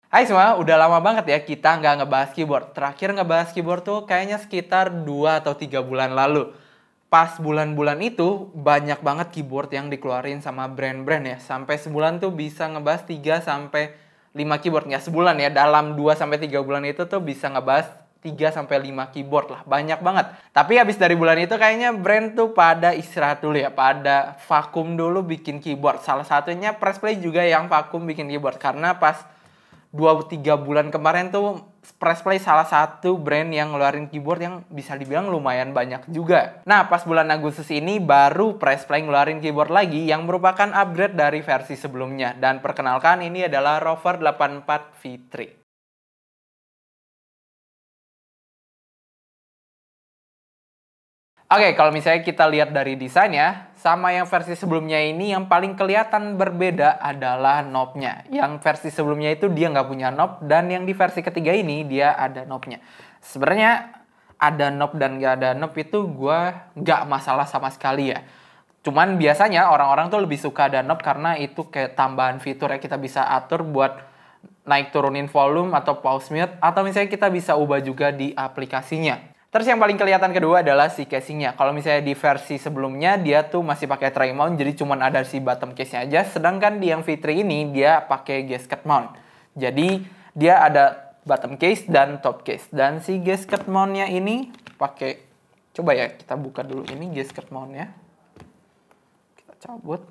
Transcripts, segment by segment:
Hai semua, udah lama banget ya kita nggak ngebahas keyboard. Terakhir ngebahas keyboard tuh kayaknya sekitar 2 atau 3 bulan lalu. Pas bulan-bulan itu banyak banget keyboard yang dikeluarin sama brand-brand ya. Sampai sebulan tuh bisa ngebahas 3 sampai 5 keyboard. Nggak sebulan ya, dalam 2 sampai 3 bulan itu tuh bisa ngebahas 3 sampai 5 keyboard lah. Banyak banget. Tapi habis dari bulan itu kayaknya brand tuh pada istirahat dulu ya. Pada vakum dulu bikin keyboard. Salah satunya Pressplay juga yang vakum bikin keyboard. Karena pas 2-3 bulan kemarin tuh Pressplay salah satu brand yang ngeluarin keyboard yang bisa dibilang lumayan banyak juga. Nah, pas bulan Agustus ini baru Pressplay ngeluarin keyboard lagi yang merupakan upgrade dari versi sebelumnya. Dan perkenalkan, ini adalah Rover 84 V3. Oke, kalau misalnya kita lihat dari desainnya, sama yang versi sebelumnya ini yang paling kelihatan berbeda adalah knob-nya. Yang versi sebelumnya itu dia nggak punya knob, dan yang di versi ketiga ini dia ada knob-nya. Sebenarnya ada knob dan nggak ada knob itu gue nggak masalah sama sekali ya. Cuman biasanya orang-orang tuh lebih suka ada knob karena itu kayak tambahan fitur ya, kita bisa atur buat naik turunin volume atau pause mute, atau misalnya kita bisa ubah juga di aplikasinya. Terus yang paling kelihatan kedua adalah si casingnya. Kalau misalnya di versi sebelumnya dia tuh masih pakai tray mount, jadi cuma ada si bottom case-nya aja. Sedangkan di yang V3 ini dia pakai gasket mount. Jadi dia ada bottom case dan top case. Dan si gasket mount-nya ini pakai, coba ya kita buka dulu ini gasket mount-nya. Kita cabut.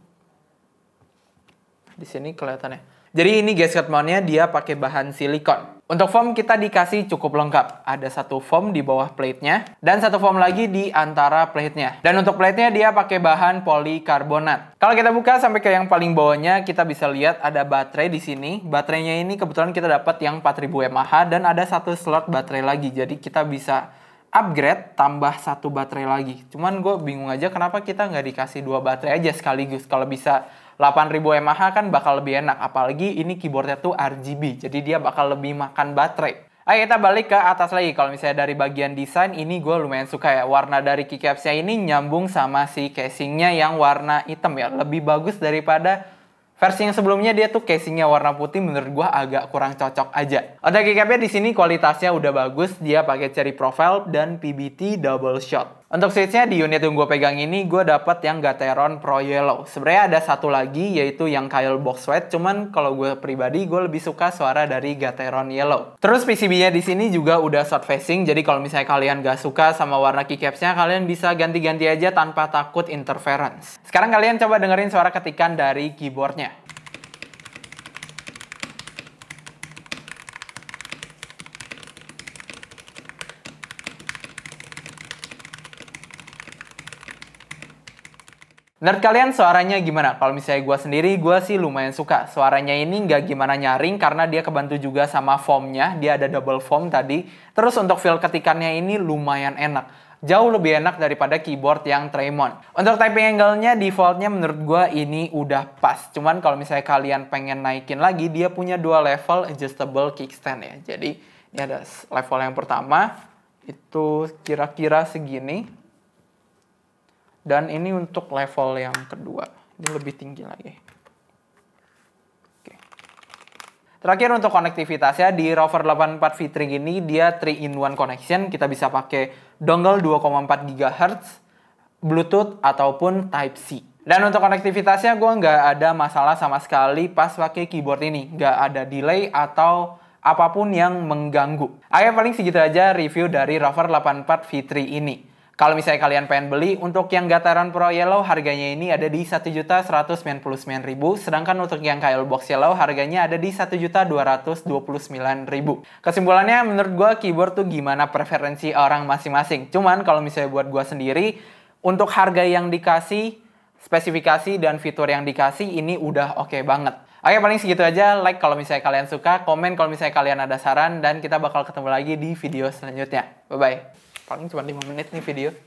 Di sini kelihatannya. Jadi ini gasket mount-nya dia pakai bahan silikon. Untuk foam kita dikasih cukup lengkap. Ada satu foam di bawah plate-nya dan satu foam lagi di antara plate-nya. Dan untuk plate-nya dia pakai bahan polikarbonat. Kalau kita buka sampai ke yang paling bawahnya, kita bisa lihat ada baterai di sini. Baterainya ini kebetulan kita dapat yang 4000 mAh dan ada satu slot baterai lagi. Jadi kita bisa upgrade tambah satu baterai lagi. Cuman gue bingung aja kenapa kita nggak dikasih 2 baterai aja sekaligus. Kalau bisa 8000 mAh kan bakal lebih enak. Apalagi ini keyboardnya tuh RGB. Jadi dia bakal lebih makan baterai. Ayo kita balik ke atas lagi. Kalau misalnya dari bagian desain, ini gue lumayan suka ya. Warna dari keycaps-nya ini nyambung sama si casingnya yang warna hitam ya. Lebih bagus daripada versi yang sebelumnya. Dia tuh casingnya warna putih, menurut gue agak kurang cocok aja. Untuk keycapnya di sini kualitasnya udah bagus. Dia pakai cherry profile dan PBT double shot. Untuk switch-nya di unit yang gue pegang ini, gue dapat yang Gateron Pro Yellow. Sebenarnya ada satu lagi, yaitu yang Kailh Box White. Cuman kalau gue pribadi, gue lebih suka suara dari Gateron Yellow. Terus PCB-nya di sini juga udah short facing. Jadi kalau misalnya kalian gak suka sama warna keycaps-nya, kalian bisa ganti-ganti aja tanpa takut interference. Sekarang kalian coba dengerin suara ketikan dari keyboardnya. Menurut kalian suaranya gimana? Kalau misalnya gue sendiri, gue sih lumayan suka. Suaranya ini nggak gimana nyaring karena dia kebantu juga sama foamnya. Dia ada double foam tadi. Terus untuk feel ketikannya ini lumayan enak. Jauh lebih enak daripada keyboard yang tray mount. Untuk typing angle-nya, defaultnya menurut gue ini udah pas. Cuman kalau misalnya kalian pengen naikin lagi, dia punya 2 level adjustable kickstand ya. Jadi ini ada level yang pertama, itu kira-kira segini. Dan ini untuk level yang kedua. Ini lebih tinggi lagi. Oke. Terakhir untuk konektivitasnya, di Rover 84 V3 ini dia 3-in-1 connection. Kita bisa pakai dongle 2,4 GHz, Bluetooth, ataupun Type-C. Dan untuk konektivitasnya gue nggak ada masalah sama sekali pas pakai keyboard ini. Nggak ada delay atau apapun yang mengganggu. Ayo paling segitu aja review dari Rover 84 V3 ini. Kalau misalnya kalian pengen beli, untuk yang Gateron Pro Yellow harganya ini ada di 1.199.000, sedangkan untuk yang Kailh Box Yellow harganya ada di 1.229.000. Kesimpulannya, menurut gue keyboard tuh gimana preferensi orang masing-masing. Cuman kalau misalnya buat gue sendiri, untuk harga yang dikasih, spesifikasi dan fitur yang dikasih ini udah oke banget. Oke, paling segitu aja. Like kalau misalnya kalian suka, komen kalau misalnya kalian ada saran, dan kita bakal ketemu lagi di video selanjutnya. Bye-bye. Paling cuma 5 menit nih video.